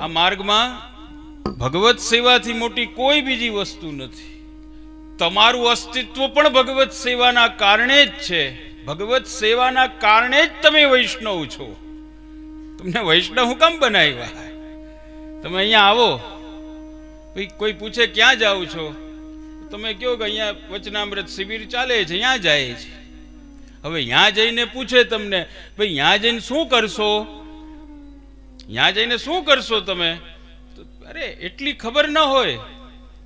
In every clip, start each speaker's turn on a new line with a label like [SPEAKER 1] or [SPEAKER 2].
[SPEAKER 1] આ માર્ગમાં ભગવત સેવાથી મોટી કોઈ બીજી વસ્તુ નથી. તમારું અસ્તિત્વ પણ ભગવત સેવાના કારણે જ છે. ભગવત સેવાના કારણે જ તમે વૈષ્ણવ છો. તમને વૈષ્ણવ હું કેમ બનાવ્યા? તમે અહીંયા આવો, કોઈ પૂછે ક્યાં જાઓ છો, તમે કહો કે અહીંયા વચનામૃત શિબિર ચાલે છે, અહીંયા જાય છે. હવે ત્યાં જઈને પૂછે તમને, ભાઈ ત્યાં જઈને શું કરશો, ત્યાં જઈને શું કરશો તમે? અરે એટલી ખબર ન હોય.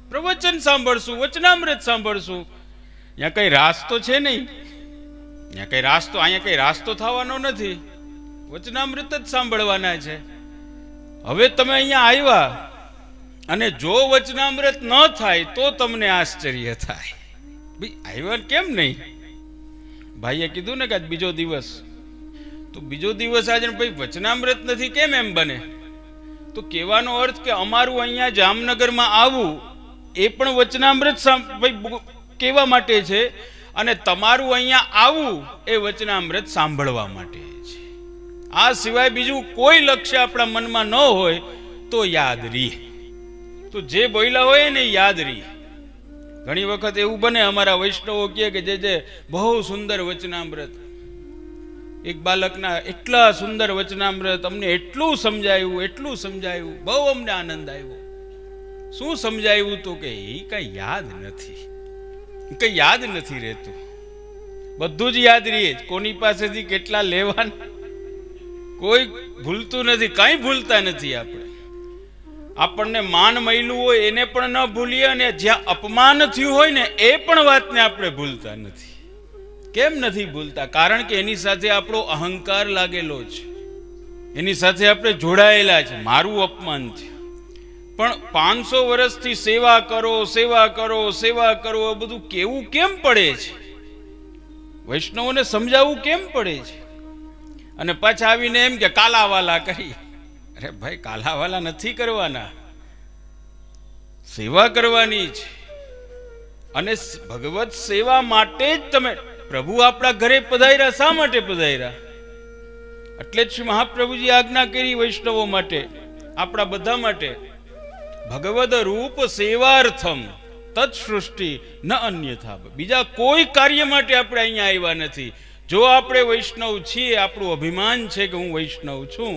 [SPEAKER 1] પ્રવચન સાંભળશું, વચનામૃત સાંભળશું. ત્યાં કઈ રાસ્તો છે નહીં. ત્યાં કઈ રાસ્તો, અહીંયા કઈ રાસ્તો થવાનો નથી. વચનામૃત જ સાંભળવાના છે. હવે તમે અહીંયા આવ્યા અને જો વચનામૃત ન થાય તો તમને આશ્ચર્ય થાય. ભાઈ આવ્યા કેમ નહીં? ભાઈએ કીધું ને કે આજ બીજો દિવસ, તો બીજો દિવસ આજે ભાઈ વચનામૃત નથી કેમ એમ બને? તો કહેવાનો અર્થ કે અમારું અહીંયા જામનગરમાં આવવું એ પણ વચનામૃત કહેવા માટે છે, અને તમારું અહીંયા આવવું એ વચનામૃત સાંભળવા માટે છે. આ સિવાય બીજું કોઈ લક્ષ્ય આપણા મનમાં ન હોય તો યાદ રહે, તો જે બોલ્યા હોય ને યાદ રહે. ઘણી વખત એવું બને, અમારા વૈષ્ણવો કહે કે જે બહુ સુંદર વચનામૃત, એક બાળકના એટલા સુંદર વચનામૃત, અમને એટલું સમજાયું, બહુ અમને આનંદ આવ્યો. શું સમજાયું? તો કે એ કઈ યાદ નથી રહેતું. બધું જ યાદ રહીએ. કોની પાસેથી કેટલા લેવાના કોઈ ભૂલતું નથી, કઈ ભૂલતા નથી. આપણને માન મળ્યું હોય એને પણ ન ભૂલીએ, અને જ્યાં અપમાન થયું હોય ને એ પણ વાતને આપણે ભૂલતા નથી. કેમ નથી ભૂલતા? કારણ કે એની સાથે આપણો અહંકાર લાગેલો છે, એની સાથે આપણે જોડાયેલા છે. મારું અપમાન થયું, પણ 500 વર્ષથી સેવા કરો એ બધું કેવું કેમ પડે છે? વૈષ્ણવોને સમજાવવું કેમ પડે છે? અને પાછા આવીને એમ કે કાલાવાલા કરી. અરે ભાઈ, કાલાવાલા નથી કરવાના, સેવા કરવાની છે. અને ભગવત સેવા માટે જ તમે, પ્રભુ આપણા ઘરે પધાર્યા. શા માટે પધાર્યા? એટલે જ શ્રી મહાપ્રભુજી આજ્ઞા કરી વૈષ્ણવો માટે, આપણા બધા માટે, ભગવદ રૂપ સેવાર્થમ તત્ સૃષ્ટિ ન અન્યથા. બીજા કોઈ કાર્ય માટે આપણે અહીંયા આવ્યા નથી. જો આપણે વૈષ્ણવ છીએ, આપણું અભિમાન છે કે હું વૈષ્ણવ છું,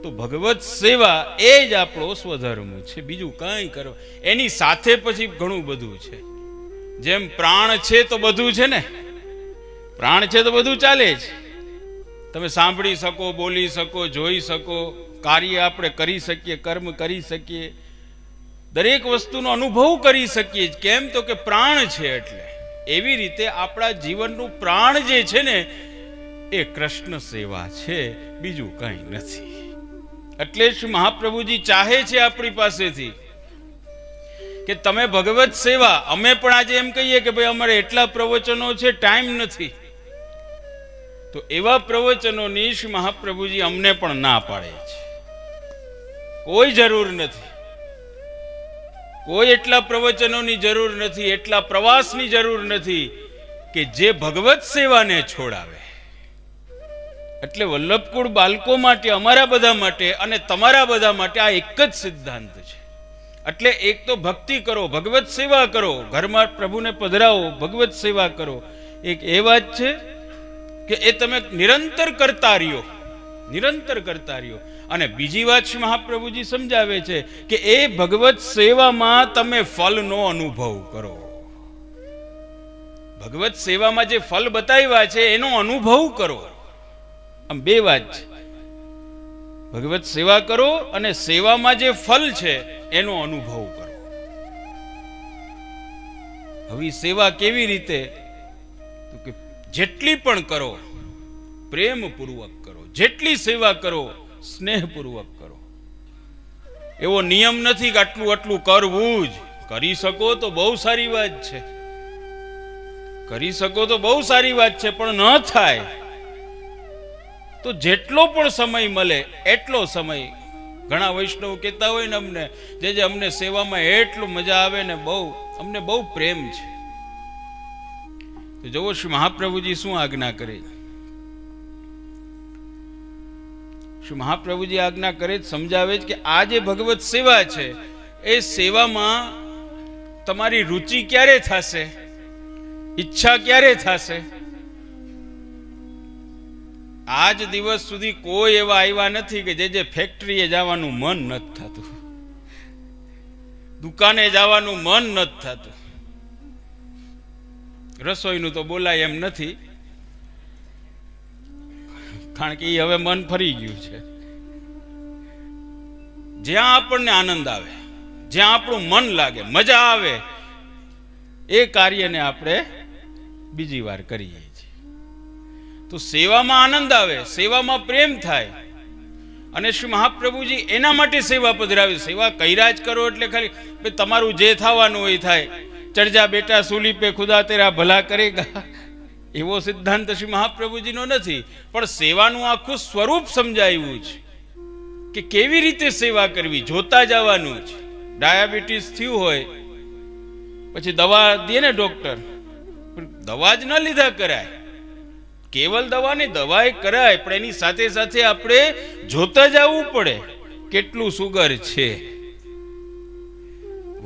[SPEAKER 1] તો ભગવત સેવા એ જ આપણો સ્વધર્મ છે. બીજું કંઈ કરો. એની સાથે પછી ઘણું બધું છે. જેમ પ્રાણ છે તો બધું છે ને, પ્રાણ છે તો બધું ચાલે છે. તમે સાંભળી શકો, બોલી શકો, જોઈ શકો, કાર્ય આપણે કરી શકીએ, કર્મ કરી શકીએ, દરેક વસ્તુનો અનુભવ કરી શકીએ. કેમ? તો કે પ્રાણ છે. એટલે એવી રીતે આપણા જીવનનું પ્રાણ જે છે ને એ કૃષ્ણ સેવા છે, બીજું કંઈ નથી. એટલે જ મહાપ્રભુજી ચાહે છે આપણી પાસેથી કે તમે ભગવત સેવા. અમે પણ આજે એમ કહીએ કે ભાઈ અમારે એટલા પ્રવચનો છે, ટાઈમ નથી, તો એવા પ્રવચનોની શ્રી મહાપ્રભુજી અમને પણ ના પાડે છે. કોઈ જરૂર નથી, કોઈ એટલા પ્રવચનોની જરૂર નથી, એટલા પ્રવાસની જરૂર નથી કે જે ભગવત સેવાને છોડાવે. એટલે વલ્લભકુળ બાળકો માટે, અમારા બધા માટે અને તમારા બધા માટે આ એક જ સિદ્ધાંત છે. એટલે એક તો ભક્તિ કરો, ભગવત સેવા કરો, ઘરમાં પ્રભુને પધરાવો, ભગવત સેવા કરો. એક એ વાત છે કે એ તમે નિરંતર કરતા રહ્યો. અને બીજી વાત શ્રી મહાપ્રભુજી સમજાવે છે કે એ ભગવત સેવામાં તમે ફલનો અનુભવ કરો. ભગવત સેવામાં જે ફલ બતાવ્યા છે એનો અનુભવ કરો. આમ બે વાત છે. ભગવત સેવા કરો અને સેવામાં જે ફલ છે એનો અનુભવ કરો. હવે સેવા કેવી રીતે? તો કે જેટલી પણ કરો પ્રેમપૂર્વક કરો, જેટલી સેવા કરો સ્નેહપૂર્વક કરો. એવો નિયમ નથી કે આટલું કરવું જ. કરી શકો તો બહુ સારી વાત છે, પણ ન થાય તો જેટલો પણ સમય મળે એટલો સમય. ઘણા વૈષ્ણવ કહેતા હોય ને અમને, જે અમને સેવામાં એટલું મજા આવે ને, અમને બહુ પ્રેમ છે. તો જુઓ શ્રી મહાપ્રભુજી શું આજ્ઞા કરે. શ્રી મહાપ્રભુજી આજ્ઞા કરે જ સમજાવે છે કે આ જે ભગવત સેવા છે એ સેવામાં તમારી રુચિ ક્યારે થશે, ઈચ્છા ક્યારે થશે? આજ દિવસ સુધી કોઈ એવા આવ્યા નથી કે જે ફેક્ટરીએ જવાનું મન નથી થતું, દુકાને જવાનું મન નથી થતું. રસોઈનું તો બોલાય એમ નથી, કારણ કે એ હવે મન ફરી ગયું છે. જ્યાં આપણને આનંદ આવે, જ્યાં આપણું મન લાગે, મજા આવે, એ કાર્યને આપણે બીજી વાર કરીએ છીએ. તો સેવામાં આનંદ આવે, સેવામાં પ્રેમ થાય. અને શ્રી મહાપ્રભુજી એના માટે સેવા પધરાવે. સેવા કર્યા જ કરો એટલે ખાલી તમારું જે થવાનું હોય થાય. ચડજા બેટા સૂલી પે ખુદા તેરા ભલા કરેગા, એવો સિદ્ધાંત શ્રી મહાપ્રભુજીનો નથી. પણ સેવાનું આખું સ્વરૂપ સમજાયું છે કે કેવી રીતે સેવા કરવી, જોતા જવાનું છે. ડાયાબિટીસ થયું હોય પછી દવા દે ને ડોક્ટર, દવા જ ન લીધા કરાય. કેવલ દવા નહીં, દવા એ કરાય, પણ એની સાથે સાથે આપણે જોતા જવું પડે કેટલું સુગર છે,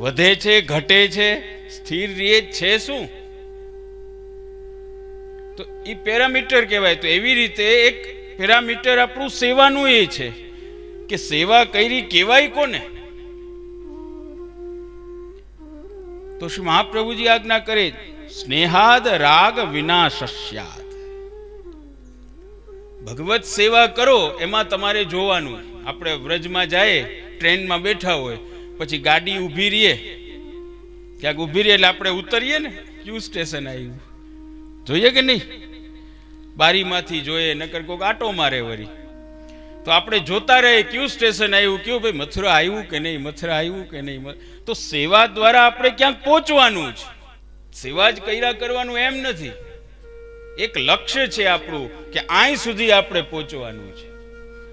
[SPEAKER 1] વધે છે, ઘટે છે, સ્થિર રહે છે શું, તો એ પેરામીટર કહેવાય. તો એવી રીતે એક પેરામીટર આપણું સેવાનું એ છે કે સેવા કરી કહેવાય કોને? તો શ્રી મહાપ્રભુજી આજ્ઞા કરે, સ્નેહાદ રાગ વિનાશસ્યાદ. ભગવત સેવા કરો એમાં તમારે જોવાનું. આપણે વ્રજમાં જાય, ટ્રેનમાં બેઠા હોય, પછી ગાડી ઊભી રહીએ, ક્યાંક ઊભી રહીએ એટલે આપણે ઉતરીએ ને, ક્યુ સ્ટેશન આવ્યું જોઈએ કે નહીં? બારીમાંથી જોઈએ, નકર કોઈક આટો મારે વળી, તો આપણે જોતા રહે ક્યુ સ્ટેશન આવ્યું, કયું ભાઈ મથુરા આવ્યું કે નહીં, મથુરા આવ્યું કે નહીં. તો સેવા દ્વારા આપણે ક્યાંક પહોંચવાનું છે. સેવા જ કર્યા કરવાનું એમ નથી. એક લક્ષ્ય છે આપણું કે અહીં સુધી આપણે પહોંચવાનું છે.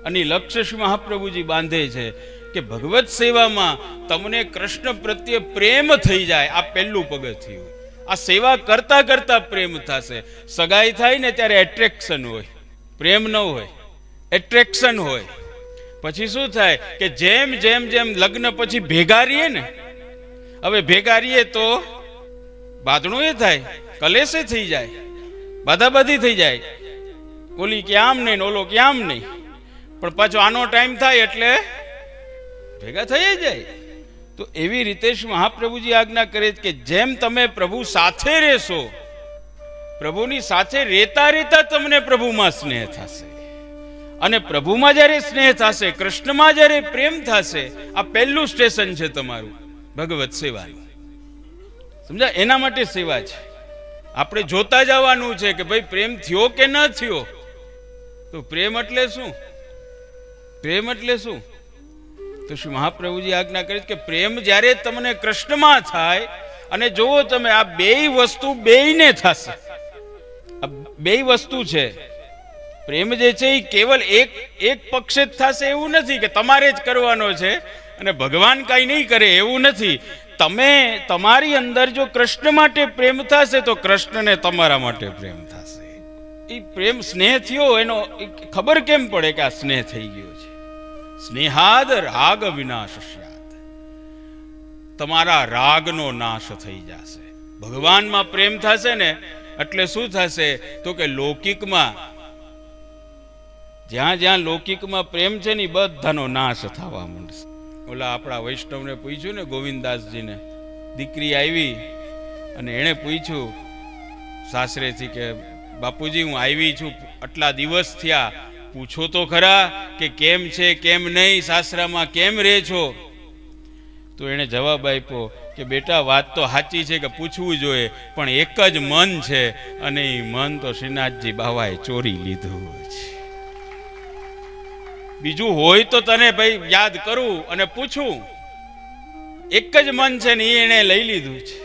[SPEAKER 1] અને લક્ષ્ય શ્રી મહાપ્રભુજી બાંધે છે કે ભગવત સેવામાં તમને કૃષ્ણ પ્રત્યે પ્રેમ થઈ જાય. આ પહેલું પગથિયું. આ સેવા કરતા કરતા પ્રેમ થશે. સગાઈ થાય ને ત્યારે એટ્રેક્શન હોય, પ્રેમ ન હોય, એટ્રેક્શન હોય. પછી શું થાય કે જેમ જેમ જેમ લગ્ન પછી ભેગા રહીએ ને, હવે ભેગા રહીએ તો બાંધણું એ થાય, કલેશે થઈ જાય, બાધાબાધી થઈ જાય, ઓલી કે આમ નહીં, ઓલો કે આમ નહીં. પણ પાછો આનો ટાઈમ થાય એટલે ભેગા થઈ જાય. તો એવી રીતે શ્રી મહાપ્રભુજી આજ્ઞા કરે કે જેમ તમે પ્રભુ સાથે રહેશો, પ્રભુની સાથે રહેતા રહેતા તમને પ્રભુમાં સ્નેહ થશે. અને પ્રભુમાં જ્યારે સ્નેહ થશે, કૃષ્ણમાં જ્યારે પ્રેમ થશે, આ પહેલું સ્ટેશન છે તમારું ભગવત સેવાનું. સમજા? એના માટે સેવા છે. આપણે જોતા જવાનું છે કે ભાઈ પ્રેમ થયો કે ન થયો. તો પ્રેમ એટલે શું? પ્રેમ એટલે શું? તો શ્રી મહાપ્રભુજી આજ્ઞા કરી કે પ્રેમ જ્યારે તમને કૃષ્ણમાં થાય, અને જોવો તમે આ બેય વસ્તુ બેયને થશે. આ બેય વસ્તુ છે. પ્રેમ જે છે એ કેવલ એક પક્ષે જ થશે એવું નથી કે તમારે જ કરવાનો છે અને ભગવાન કાંઈ નહીં કરે એવું નથી. તમે તમારી અંદર જો કૃષ્ણ માટે પ્રેમ થશે તો કૃષ્ણને તમારા માટે પ્રેમ થશે. એ પ્રેમ સ્નેહ થયો એનો ખબર કેમ પડે કે આ સ્નેહ થઈ ગયો છે? સ્નેહાદ રાગ વિનાશસ્યાદ. તમારા રાગનો નાશ થઈ જશે. ભગવાનમાં પ્રેમ થશે ને એટલે શું થશે? તો કે લૌકિકમાં જ્યાં જ્યાં લૌકિકમાં પ્રેમ છે ને બધાનો નાશ થવા માંડશે. ઓલા આપણા વૈષ્ણવને પૂછ્યું ને, ગોવિંદાસજીને દીકરી આવી અને એણે પૂછ્યું સાસરેથી કે બાપુજી હું આવી છું, આટલા દિવસ થયા, પૂછો તો ખરા કે કેમ છે કેમ નહીં, સાસરામાં કેમ રહે છો? તો એણે જવાબ આપ્યો કે બેટા વાત તો સાચી છે કે પૂછવું જોઈએ, પણ એક જ મન છે અને એ મન તો શ્રીનાથજી બાવાએ ચોરી લીધું છે. બીજું હોય તો તને ભાઈ યાદ કરું અને પૂછું. એક જ મન છે ને એને લઈ લીધું છે.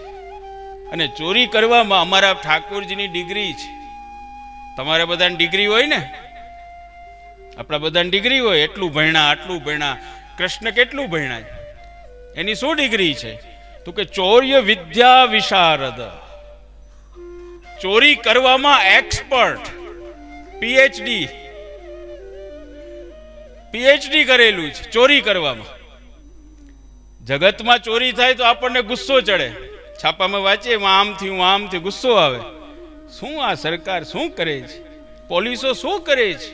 [SPEAKER 1] અને ચોરી કરવામાં અમારા ઠાકોરજીની ડિગ્રી છે. તમારે બધાની ડિગ્રી હોય ને, આપણા બધાની ડિગ્રી હોય, એટલું ભણ્યા આટલું ભણ્યા. કૃષ્ણ કેટલું ભણ્યા? એની શું ડિગ્રી છે? તો કે ચોર્ય વિદ્યા વિશારદ. ચોરી કરવામાં એક્સપર્ટ, પીએચડી. PhD કરેલું છે ચોરી કરવામાં. જગતમાં ચોરી થાય તો આપણને ગુસ્સો ચડે, છાપામાં વાંચીએ આમથી ગુસ્સો આવે. શું આ સરકાર શું કરે છે, પોલીસો શું કરે છે,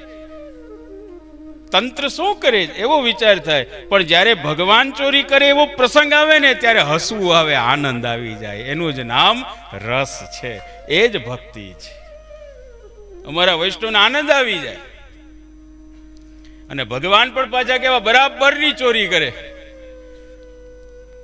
[SPEAKER 1] તંત્ર શું કરે છે, એવો વિચાર થાય. પણ જ્યારે ભગવાન ચોરી કરે એવો પ્રસંગ આવે ને ત્યારે હસવું આવે, આનંદ આવી જાય. એનું જ નામ રસ છે, એ જ ભક્તિ છે. અમારા વૈષ્ણવને આનંદ આવી જાય. અને ભગવાન પણ પાછા કેવા બરાબરની ચોરી કરે.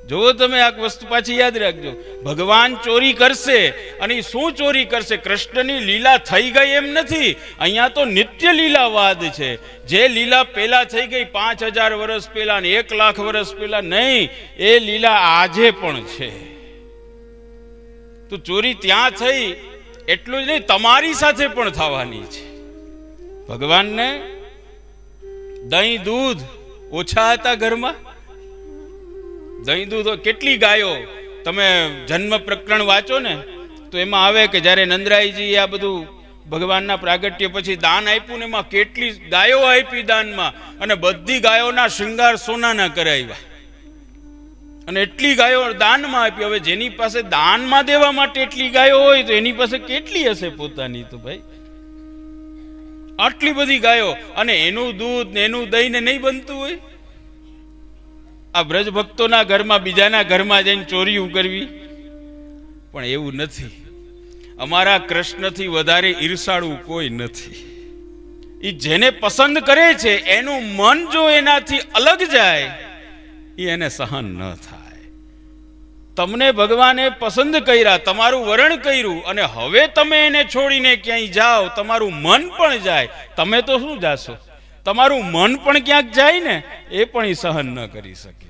[SPEAKER 1] જો તમે આ વસ્તુ પાછી યાદ રાખજો, ભગવાન ચોરી કરશે અને શું ચોરી કરશે? કૃષ્ણની લીલા થઈ ગઈ એમ નથી, અહીંયા તો નિત્ય લીલાવાદ છે. જે લીલા પેલા થઈ ગઈ 5000 વર્ષ પહેલા ને 1 લાખ વર્ષ પહેલા નહીં, એ લીલા આજે પણ છે. તો ચોરી ત્યાં થઈ એટલું જ નહીં, તમારી સાથે પણ થવાની છે. ભગવાનને દહીં દૂધ ઓછા હતા ઘરમાં. દહીં દૂધ કેટલી ગાયો, તમે જન્મ પ્રકરણ વાંચો ને તો એમાં આવે કે જ્યારે નંદરાયજી આ બધું ભગવાનના પ્રાગટ્ય પછી દાન આપ્યું ને એમાં કેટલી ગાયો આપી દાનમાં, અને બધી ગાયોના શૃંગાર સોનાના કરાવ્યા, અને એટલી ગાયો દાનમાં આપી. હવે જેની પાસે દાનમાં દેવા માટે એટલી ગાયો હોય તો એની પાસે કેટલી હશે પોતાની? તો ભાઈ આટલી બધી ગાયો, અને એનું દૂધ ને એનું દહીં ને નહીં બનતું હોય. આ બ્રજ ભક્તોના ઘરમાં બીજાના ઘરમાં જઈને ચોરીઓ કરવી, પણ એવું નથી. અમારા કૃષ્ણથી વધારે ઈર્ષાળુ કોઈ નથી. એ જેને પસંદ કરે છે એનું મન જો એનાથી અલગ જાય એ એને સહન ન થાય. તમને ભગવાને પસંદ કર્યા, તમારું વરણ કર્યું, અને હવે તમે એને છોડીને ક્યાંય જાઓ, તમારું મન પણ જાય. તમે તો શું જાશો? તમારું મન પણ ક્યાંક જાય ને, એ પણ એ સહન ન કરી શકે.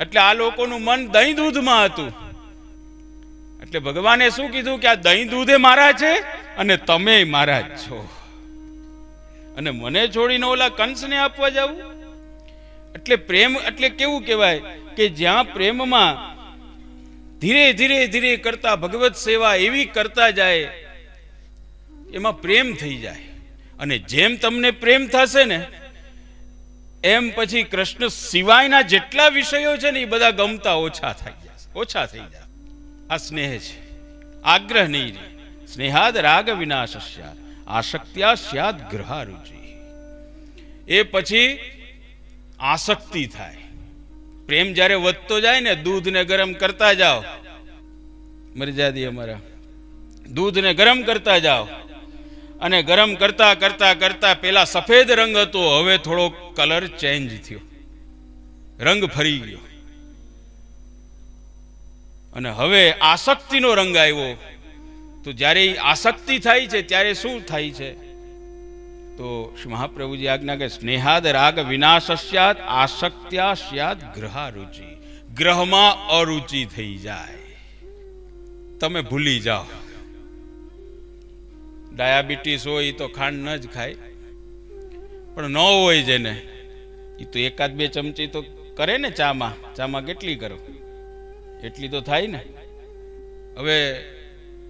[SPEAKER 1] એટલે આ લોકોનું મન દહીં દૂધમાં હતું. એટલે ભગવાને શું કીધું કે આ દહીં દૂધે મારા છે અને તમે મારા જ છો, અને મને છોડીને ઓલા કંસને આપવા જવું. એટલે પ્રેમ એટલે કેવું કહેવાય કે જ્યાં પ્રેમમાં ધીરે ધીરે ધીરે કરતા ભગવત સેવા એવી કરતા જાય, એમાં પ્રેમ થઈ જાય. અને જેમ તમને પ્રેમ થશે ને એમ પછી કૃષ્ણ સિવાયના જેટલા વિષયો છે ને એ બધા ગમતા ઓછા થઈ જાય. આ સ્નેહ છે, આગ્રહ નહીં રે. સ્નેહાદ રાગ વિનાશસ્યાદ આસક્ત્યા સ્યાદ ગૃહારુચિ. એ પછી આસક્તિ થાય. પ્રેમ જ્યારે વધતો જાય ને, દૂધને ગરમ કરતા જાઓ, મર્યાદી અમારા દૂધને ગરમ કરતા જાઓ, અને ગરમ કરતા કરતા કરતા પેલા સફેદ રંગ હતો, હવે થોડો કલર ચેન્જ થયો, રંગ ફરી ગયો, અને હવે આસક્તિનો રંગ આવ્યો. તો જ્યારે આસક્તિ થાય છે ત્યારે શું થાય છે? તો શ્રી મહાપ્રભુજી આજ્ઞા કે સ્નેહાદ રાગ વિનાશસ્યાદ આસક્ત્યા સ્યાદ ગ્રહારુચિ. ગ્રહમાં અરુચિ થઈ જાય, તમે ભૂલી જાઓ. ડાયાબિટીસ હોય તો ખાંડ ન જ ખાય, પણ ન હોય જેને એ તો 1-2 ચમચી તો કરે ને. ચામાં કેટલી કરો? એટલી તો થાય ને. હવે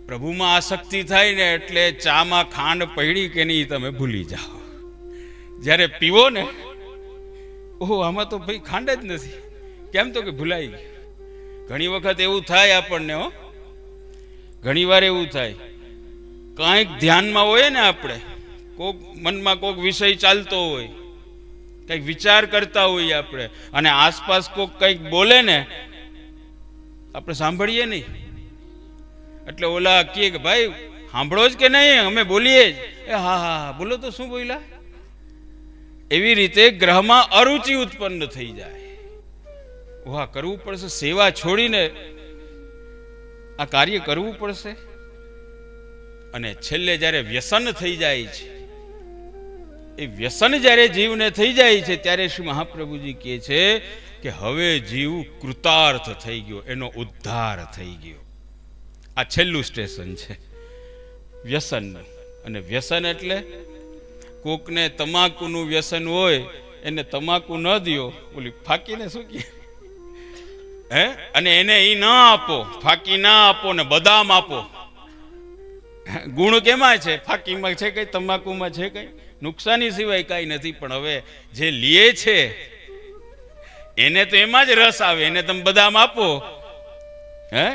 [SPEAKER 1] પ્રભુમાં આસક્તિ થાય ને એટલે ચામાં ખાંડ પડી કે નહીં તમે ભૂલી જાઓ. જ્યારે પીવો ને, ઓહો આમાં તો ભાઈ ખાંડ જ નથી, કેમ? તો કે ભૂલાઈ ગયું. ઘણી વખત એવું થાય આપણને, ઘણી વાર એવું થાય. કાંઈક ધ્યાનમાં હોય ને, આપણે કોક મનમાં કોક વિષય ચાલતો હોય, કંઈક વિચાર કરતા હોઈએ આપણે, અને આસપાસ કોક કંઈક બોલે ને, આપણે સાંભળીએ નહીં. એટલે ઓલા કહે કે ભાઈ સાંભળો જ કે નહીં? અમે બોલીએ જ. હા હા બોલો તો શું બોલ્યા? એવી રીતે ગ્રહમાં અરુચિ ઉત્પન્ન થઈ જાય. વાહ, કરવું પડશે, સેવા છોડીને આ કાર્ય કરવું પડશે. અને છેલ્લે જ્યારે વ્યસન થઈ જાય છે, એ વ્યસન જ્યારે જીવને થઈ જાય છે ત્યારે શ્રી મહાપ્રભુજી કહે છે કે હવે જીવ કૃતાર્થ થઈ ગયો, એનો ઉદ્ધાર થઈ ગયો. આ છેલ્લું સ્ટેશન છે વ્યસન. અને વ્યસન એટલે કોકને તમાકુનું વ્યસન હોય એને તમાકુ ન દ્યો, ઓલી ફાકીને શું કહે અને એને એ ના આપો, ફાકી ના આપો ને બદામ આપો. ગુણ કેમાં છે? ફાકીમાં છે કઈ? તમાકુમાં છે કઈ? નુકસાની સિવાય કાંઈ નથી. પણ હવે જે લે છે એને તો એમાં જ રસ આવે. એને તમે બદામ આપો, હે,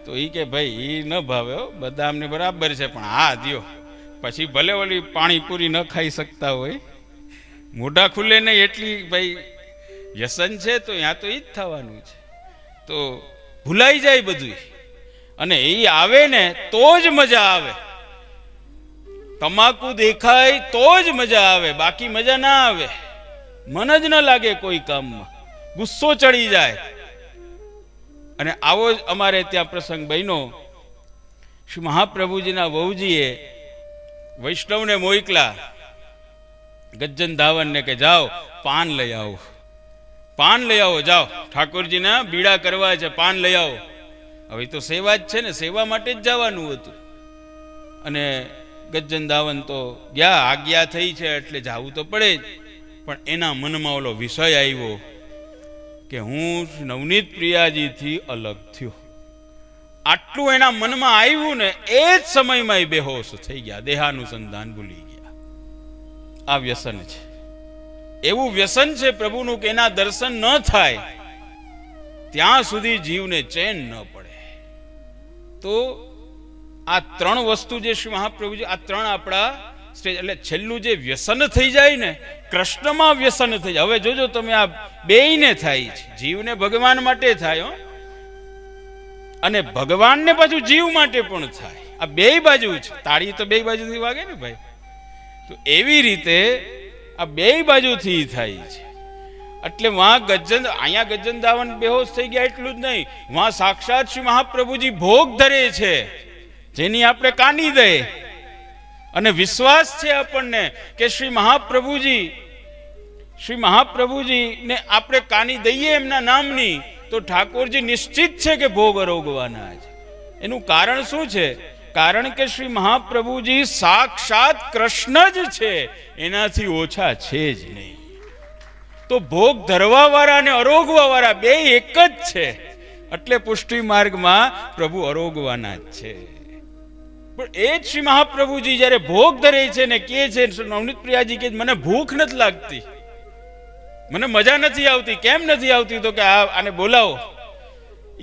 [SPEAKER 1] તો એ કે ભાઈ એ ન ભાવે હો, બદામને બરાબર છે, પણ હા દ્યો. પછી ભલે ઓલી પાણીપુરી ન ખાઈ શકતા હોય, મોઢા ખુલે નહીં એટલી ભાઈ વ્યસન છે, તો ત્યાં તો એ જ થવાનું છે. તો ભૂલાઈ જાય બધું. અને એ આવે ને તો જ મજા આવે. તમાકુ દેખાય તો જ મજા આવે, બાકી મજા ના આવે. મન જ ન લાગે કોઈ કામમાં, ગુસ્સો ચડી જાય. અને આવો જ અમારે ત્યાં પ્રસંગ બન્યો. શ્રી મહાપ્રભુજીના વહુજીએ વૈષ્ણવને મોકલા ગજ્જન ધાવનને કે જાઓ પાન લઈ આવો, પાન લઈ આવો, જાઓ ઠાકોરજીના બીડા કરવા છે, પાન લઈ આવો. હવે તો સેવા જ છે ને, સેવા માટે જ જવાનું હતું. અને ગજ્જન ધાવન તો ગયા, આજ્ઞા થઈ છે એટલે જાવું તો પડે જ. પણ એના મનમાં ઓલો વિષય આવ્યો કે હું નવનીત પ્રિયાજીથી અલગ થયો. આટલું એના મનમાં આવ્યું ને એ જ સમયમાં એ બેહોશ થઈ ગયા, દેહાનુસંધાન ભૂલી ગયા. આ વ્યસન છે. એવું વ્યસન છે પ્રભુનું કે એના દર્શન ન થાય ત્યાં સુધી જીવને ચેન ન પડે. તો આ ત્રણ વસ્તુ જે શ્રી મહાપ્રભુજી, આ ત્રણ આપણા સ્ટેજ. એટલે છેલ્લું જે વ્યસન થઈ જાય ને, કૃષ્ણમાં વ્યસન થઈ જાય. હવે જોજો તમે, આ બેયને થાય છે. જીવને ભગવાન માટે થાય, અને ભગવાનને પાછું જીવ માટે પણ થાય. આ બેય બાજુ છે. તાળી તો બેય બાજુથી વાગે ને ભાઈ. તો એવી રીતે આ બેય બાજુથી થાય છે. એટલે વહાં અહીંયા ગજ્જન ધાવન બેહોશ થઈ ગયા એટલું જ નહીં, વહાં સાક્ષાત શ્રી મહાપ્રભુજી ભોગ ધરે છે, જેની આપણે કાની દે. અને વિશ્વાસ છે આપણને કે શ્રી મહાપ્રભુજીને આપણે કાની દઈએ એમના નામની, તો ઠાકોરજી નિશ્ચિત છે કે ભોગ અરોગવાના છે. એનું કારણ શું છે? કારણ કે શ્રી મહાપ્રભુજી સાક્ષાત કૃષ્ણ જ છે, એનાથી ઓછા છે જ નહીં. તો ભોગ ધરવા વાળા અને અરોગવા વાળા બે એક જ છે. એટલે પુષ્ટિ માર્ગમાં પ્રભુ અરોગવાના જ છે. પણ એ જ શ્રી મહાપ્રભુજી જયારે ભોગ ધરે છે ને કે છે, નવનીત પ્રિયાજી કે મને ભૂખ નથી લાગતી, મને મજા નથી આવતી. કેમ નથી આવતી? તો કે આને બોલાવો,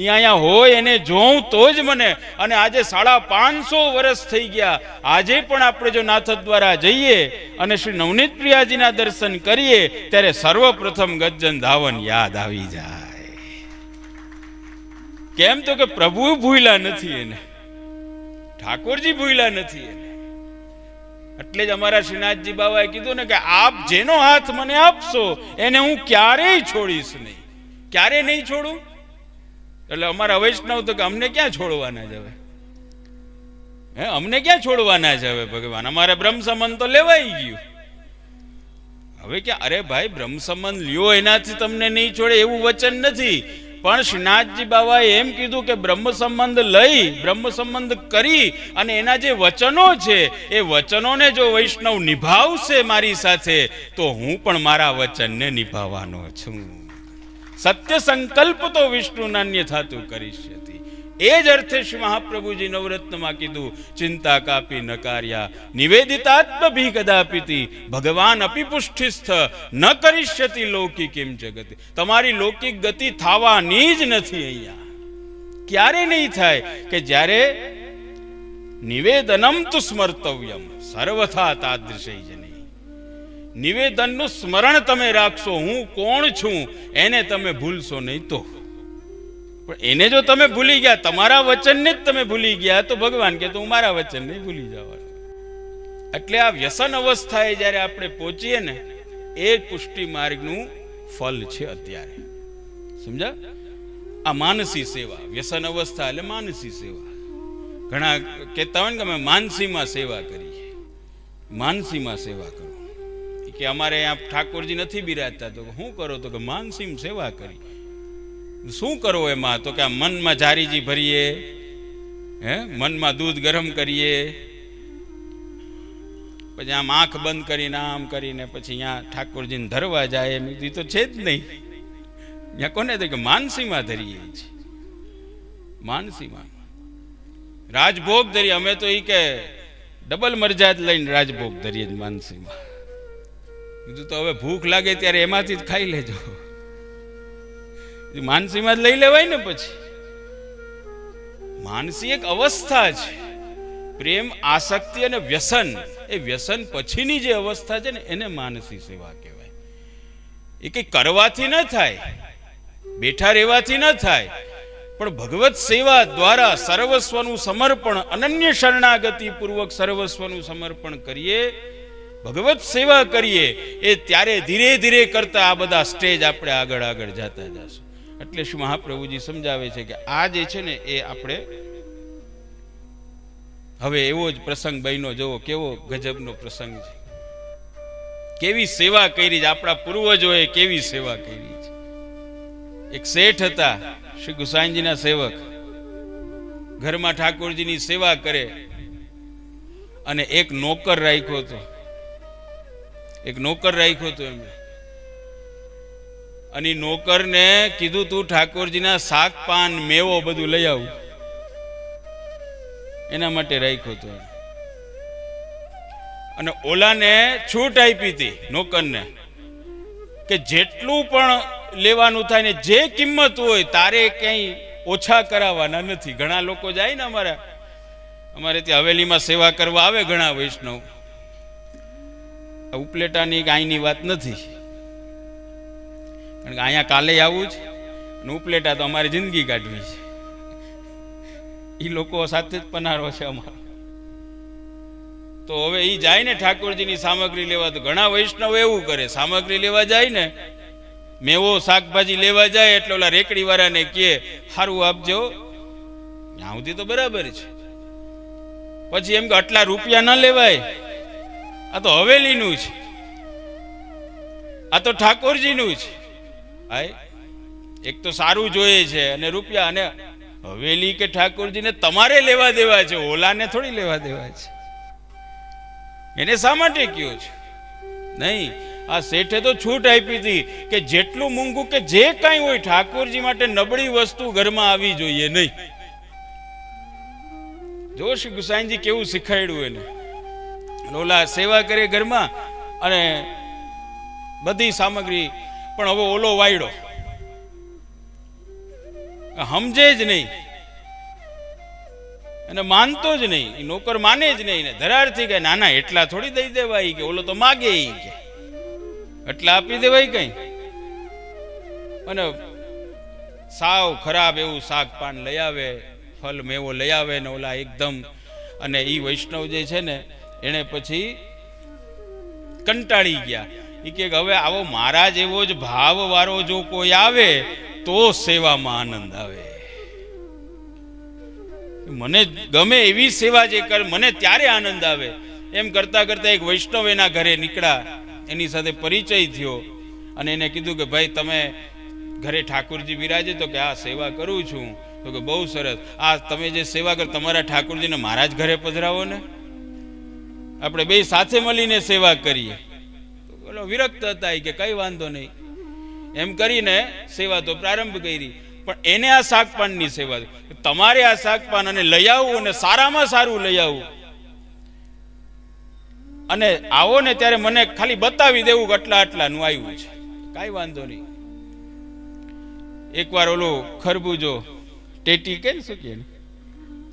[SPEAKER 1] એ અહીંયા હોય એને જોઉં તો જ મને. અને આજે 550 વર્ષ થઈ ગયા, આજે પણ આપણે જો નાથ દ્વારા જઈએ અને શ્રી નવનીત પ્રિયાજીના દર્શન કરીએ ત્યારે સર્વપ્રથમ ગજ્જન ધાવન યાદ આવી જાય. કેમ? તો કે પ્રભુ ભૂલ્યા નથી એને, ઠાકોરજી ભૂલ્યા નથી એને. એટલે જ અમારા શ્રીનાથજી બાબાએ કીધું ને કે આપ જેનો હાથ મને આપશો એને હું ક્યારેય છોડીશ નહીં, ક્યારેય નહીં છોડું. એટલે અમારા વૈષ્ણવ તો કે અમને ક્યાં છોડવાના છે હવે, હે, અમને ક્યાં છોડવાના છે હવે ભગવાન, અમારે બ્રહ્મ સંબંધ તો લેવાઈ ગયું. હવે ક્યાં? અરે ભાઈ, બ્રહ્મ સંબંધ લ્યો એનાથી તમને નહીં છોડે એવું વચન નથી. પણ શ્રીનાથજી બાબાએ એમ કીધું કે બ્રહ્મ સંબંધ લઈ, બ્રહ્મ સંબંધ કરી અને એના જે વચનો છે એ વચનોને જો વૈષ્ણવ નિભાવશે મારી સાથે, તો હું પણ મારા વચનને નિભાવવાનો છું. સત્ય સંકલ્પ તો વિષ્ણુ નાન્ય થાતું કરીષ્યતિ. એ જ અર્થે શ્રી મહાપ્રભુજી નવરત્નમાં કીધું, ચિંતા કાપી નકાર્યા નિવેદિતાત્મ ભી કદાપિતિ ભગવાન અપી પુષ્ટિસ્થ ન કરીષ્યતિ લૌકિકીમ જગતિ. તમારી લૌકિક ગતિ થવાની જ નથી અહીંયા, ક્યારે નહીં થાય કે જ્યારે નિવેદનમ તુ સ્મર્તવ્યમ સર્વથા તાદૃશૈ જની. નિવેદનનું સ્મરણ તમે રાખશો, હું કોણ છું એને તમે ભૂલશો નહીં તો. પણ એને જો તમે ભૂલી ગયા, તમારા વચનને જ તમે ભૂલી ગયા, તો ભગવાન કે હું મારા વચનને ભૂલી જવાનું. એટલે આ વ્યસન અવસ્થાએ જ્યારે આપણે પહોંચીએ ને, એ પુષ્ટિ માર્ગનું ફલ છે અત્યારે. સમજા? આ માનસી સેવા, વ્યસન અવસ્થા એટલે માનસી સેવા. ઘણા કહેતા હોય ને કે અમે માનસીમાં સેવા કરીએ, માનસીમાં સેવા કરો. કે અમારે અહીંયા ઠાકોરજી નથી બિરાજતા, તો શું કરો? તો કે માનસીમાં સેવા કરી. શું કરો એમાં? તો કે આ મનમાં જારીજી ભરીએ, હે, મનમાં દૂધ ગરમ કરીએ, પછી આમ આંખ બંધ કરીને આમ કરીને પછી અહીંયા ઠાકોરજીને ધરવા જાય. એમ તો છે જ નહીં. ત્યાં કોને? તો કે માનસીમાં ધરીએ છીએ, માનસીમાં રાજભોગ ધરીએ. અમે તો એ કે ડબલ મરજાદ લઈને રાજભોગ ધરીએ માનસીમાં. કીધું તો હવે ભૂખ લાગે ત્યારે એમાંથી જ ખાઈ લેજો. માનસીમાં જ લઈ લેવાય ને. પછી માનસી એક અવસ્થા છે. પ્રેમ, આસક્તિ અને વ્યસન, એ વ્યસન પછીની જે અવસ્થા છે ને એને માનસી સેવા કહેવાય. એ કઈ કરવાથી ન થાય, બેઠા રહેવાથી ન થાય, પણ ભગવત સેવા દ્વારા સર્વસ્વનું સમર્પણ, અનન્ય શરણાગતિ પૂર્વક સર્વસ્વનું સમર્પણ કરીએ, ભગવત સેવા કરીએ, એ ત્યારે ધીરે ધીરે કરતા આ બધા સ્ટેજ આપણે આગળ આગળ જતા જશું. એટલે શું મહાપ્રભુજી સમજાવે છે કે આ જે છે ને એ આપણે હવે એવો જ પ્રસંગ બન્યો. જોવો કેવો ગજબનો પ્રસંગ છે. કેવી સેવા કરી છે આપણા પૂર્વજોએ, કેવી સેવા કરી છે. એક શેઠ હતા, શ્રી ગુસાઈજીના સેવક, ઘરમાં ઠાકોરજીની સેવા કરે અને એક નોકર રાખ્યો હતો. એક નોકર રાખ્યો હતો એમને. અને નોકરને કીધું તું ઠાકોરજીના શાક પાન મેવો બધું લઈ આવું. એના માટે રાખ્યો હતો. અને ઓલાને છૂટ આપી હતી નોકરને કે જેટલું પણ લેવાનું થાય ને જે કિંમત હોય તારે ક્યાંય ઓછા કરાવવાના નથી. ઘણા લોકો જાય ને અમારે ત્યાં હવેલીમાં સેવા કરવા આવે ઘણા વૈષ્ણવ. ઉપલેટાની કાંઈની વાત નથી, કારણ કે અહીંયા કાલે આવું જ ને ઉપલેટા તો અમારી જિંદગી કાઢવી છે. એ લોકો સાથે જ પનારો છે અમારો. તો હવે એ જાય ને ઠાકોરજીની સામગ્રી લેવા, તો ઘણા વૈષ્ણવ એવું કરે, સામગ્રી લેવા જાય ને, મેવો શાકભાજી લેવા જાય એટલે ઓલા રેકડી વાળાને કહે સારું આપજો, ત્યાં સુધી તો બરાબર છે. પછી એમ કે આટલા રૂપિયા ન લેવાય, આ તો હવેલીનું છે, આ તો ઠાકોરજીનું છે. હાય, એક તો સારું જોઈએ છે અને રૂપિયા, અને હવેલી કે ઠાકોરજીને તમારે લેવા દેવા છે, ઓલાને થોડી લેવા દેવા છે. એને શા માટે કયો છે? નહીં, આ શેઠે તો છૂટ આપી હતી કે જેટલું મૂંગું કે જે કાંઈ હોય ઠાકોરજી માટે નબળી વસ્તુ ઘરમાં આવી જોઈએ નહીં. જો શ્રી ગુસાઈજી કેવું શીખાડ્યું એને. ઓલા સેવા કરે ઘરમાં અને બધી સામગ્રી, પણ હવે ઓલો વાયડો સમજે જ નહીં અને માનતો જ નહીં. નોકર માને જ નહીં ને ધરારથી કે નાના એટલા થોડી દઈ દેવાય, કે ઓલો તો માગે કે એટલા આપી દેવાય કઈ. અને સાવ ખરાબ એવું શાક પાન લઈ આવે, ફલ મેવો લઈ આવે ને ઓલા એકદમ. અને ઈ વૈષ્ણવ જે છે ને એને પછી કંટાળી ગયા. એ કે હવે આવો મારા જેવો જ ભાવ વાળો જો કોઈ આવે તો સેવામાં આનંદ આવે. મને ગમે એવી સેવા જે કરે મને ત્યારે આનંદ આવે. એમ કરતા કરતા એક વૈષ્ણવ એના ઘરે નીકળ્યા, એની સાથે પરિચય થયો અને એને કીધું કે ભાઈ તમે ઘરે ઠાકોરજી બિરાજે? તો કે આ સેવા કરું છું. તો કે બહુ સરસ, આ તમે જે સેવા કર તમારા ઠાકોરજીને મારા જ ઘરે પધરાવો ને, આપણે બે સાથે મળીને સેવા કરીએ. બોલો વિરક્ત હતા કે કઈ વાંધો નહીં. એમ કરીને સેવા તો પ્રારંભ કરી. પણ એને આ શાકપાનની સેવા, તમારે આ શાકપાન અને લઈ આવવું અને સારામાં સારું લઈ આવવું, અને આવો ને ત્યારે મને ખાલી બતાવી દેવું કે આટલા આટલાનું આવ્યું છે, કાંઈ વાંધો નહીં. એકવાર ઓલો ખરબૂજો ટેટી કે શું કે,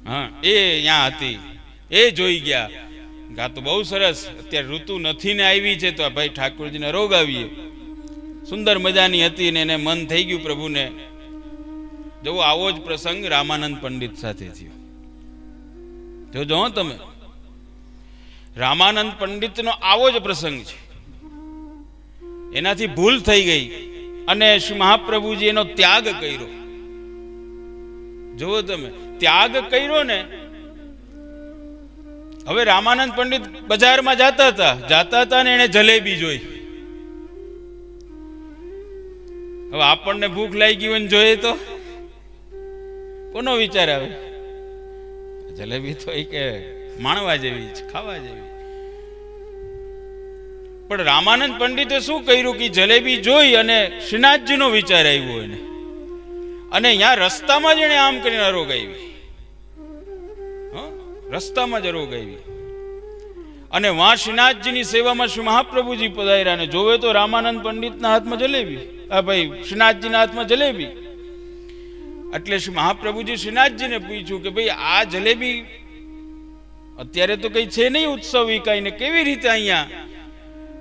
[SPEAKER 1] હા, એ ત્યાં હતી, એ જોઈ ગયા. ગા તો બહુ સરસ, અત્યારે ઋતુ નથી ને આવી છે તો ભાઈ ઠાકોરજીને રોગ આવીએ. સુંદર મજાની હતી ને એને મન થઈ ગયું પ્રભુને. જો આવો જ પ્રસંગ રામાનંદ પંડિત સાથે થયો. જોજો તમે, રામાનંદ પંડિતનો આવો જ પ્રસંગ છે. એનાથી ભૂલ થઈ ગઈ અને શ્રી મહાપ્રભુજી એનો ત્યાગ કર્યો. જુઓ તમે, ત્યાગ કર્યો ને. હવે રામાનંદ પંડિત બજારમાં જાતા હતા ને એને જલેબી જોઈ. હવે આપણને ભૂખ લાગી હોય ને જોઈએ તો કોનો વિચાર આવે? જલેબી તો એ કે માણવા જેવી છે, ખાવા જેવી. પણ રામાનંદ પંડિતે શું કર્યું કે જલેબી જોઈ અને શ્રીનાથજીનો વિચાર આવ્યો એને, અને અહીંયા રસ્તામાં જ એને આમ કરીને રોગ આવી. રસ્તામાં જ રોગ આવી. અને વાં શ્રીનાથજીની સેવામાં શ્રી મહાપ્રભુજી પધાર્યા ને જોવે તો રામાનંદ પંડિતના હાથમાં જલેબી, શ્રીનાથજીના હાથમાં જલેબી. એટલે શ્રી મહાપ્રભુજી શ્રીનાથજીને પૂછ્યું કે ભાઈ આ જલેબી અત્યારે તો કઈ છે નહીં ઉત્સવ કઈ ને કેવી રીતે અહીંયા?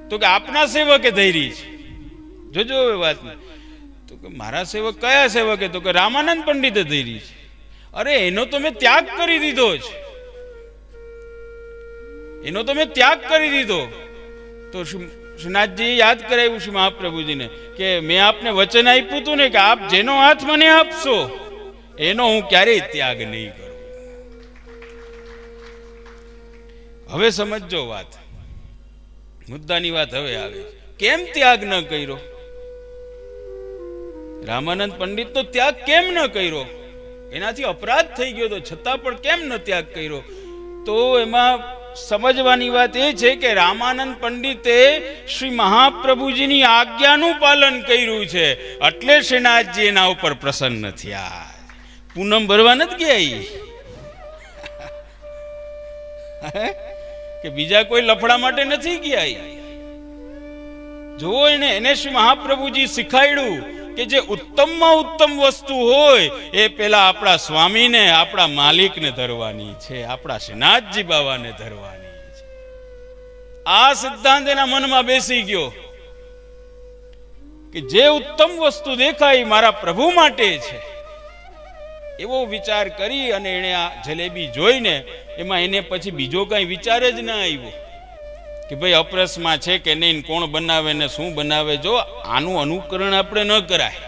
[SPEAKER 1] તો કે આપના સેવકે ધૈરી છે. જોજો હવે વાત. તો કે મારા સેવક કયા સેવકે? તો કે રામાનંદ પંડિતે ધૈરી છે. અરે એનો તો મેં ત્યાગ કરી દીધો છે, એનો તો મેં ત્યાગ કરી દીધો. તો શ્રીનાથજી યાદ કરાવ્યું શ્રી મહાપ્રભુજીને કે મેં આપને વચન આપ્યું હતું ને કે આપ જેનો હાથ મને આપશો એનો હું ક્યારેય ત્યાગ નહીં કરું. હવે સમજો વાત, મુદ્દાની વાત હવે આવે. કેમ ત્યાગ ન કર્યો? રામાનંદ પંડિત તો ત્યાગ કેમ ન કર્યો? એનાથી અપરાધ થઈ ગયો તો છતાં પણ કેમ ન ત્યાગ કર્યો? તો એમાં સમજવાની વાત એ છે કે રામાનંદ પંડિતે શ્રી મહાપ્રભુજીની આજ્ઞાનું પાલન કર્યું છે, એટલે શ્રીનાથજી એના ઉપર પ્રસન્ન થયા. પૂનમ ભરવા નથી ગયા કે બીજા કોઈ લફડા માટે નથી ગયા. જો એને શ્રી મહાપ્રભુજી શીખાડ્યું કે જે ઉત્તમમાં ઉત્તમ વસ્તુ હોય એ પેલા આપણા સ્વામીને, આપણા માલિકને ધરવાની છે, આપણા શ્રીનાથજી બાવાને ધરવાની છે. આ સિદ્ધાંત એના મનમાં બેસી ગયો કે જે ઉત્તમ વસ્તુ દેખાય મારા પ્રભુ માટે છે, એવો વિચાર કરી અને એને આ જલેબી જોઈને એમાં એને પછી બીજો કઈ વિચાર જ ના આવ્યો કે ભાઈ અપરસમાં છે કે નહીં, કોણ બનાવે ને શું બનાવે. જો આનું અનુકરણ આપણે ન કરાય.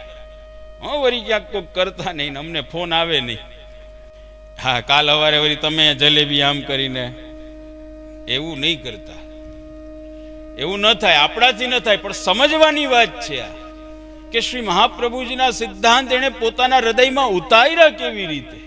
[SPEAKER 1] વળી ક્યાંક કોઈક કરતા નહીં, અમને ફોન આવે નહીં, હા કાલ સવારે વળી તમે જલેબી આમ કરીને, એવું નહીં કરતા. એવું ન થાય, આપણાથી ન થાય. પણ સમજવાની વાત છે આ કે શ્રી મહાપ્રભુજીના સિદ્ધાંત એને પોતાના હૃદયમાં ઉતાર્યા કેવી રીતે.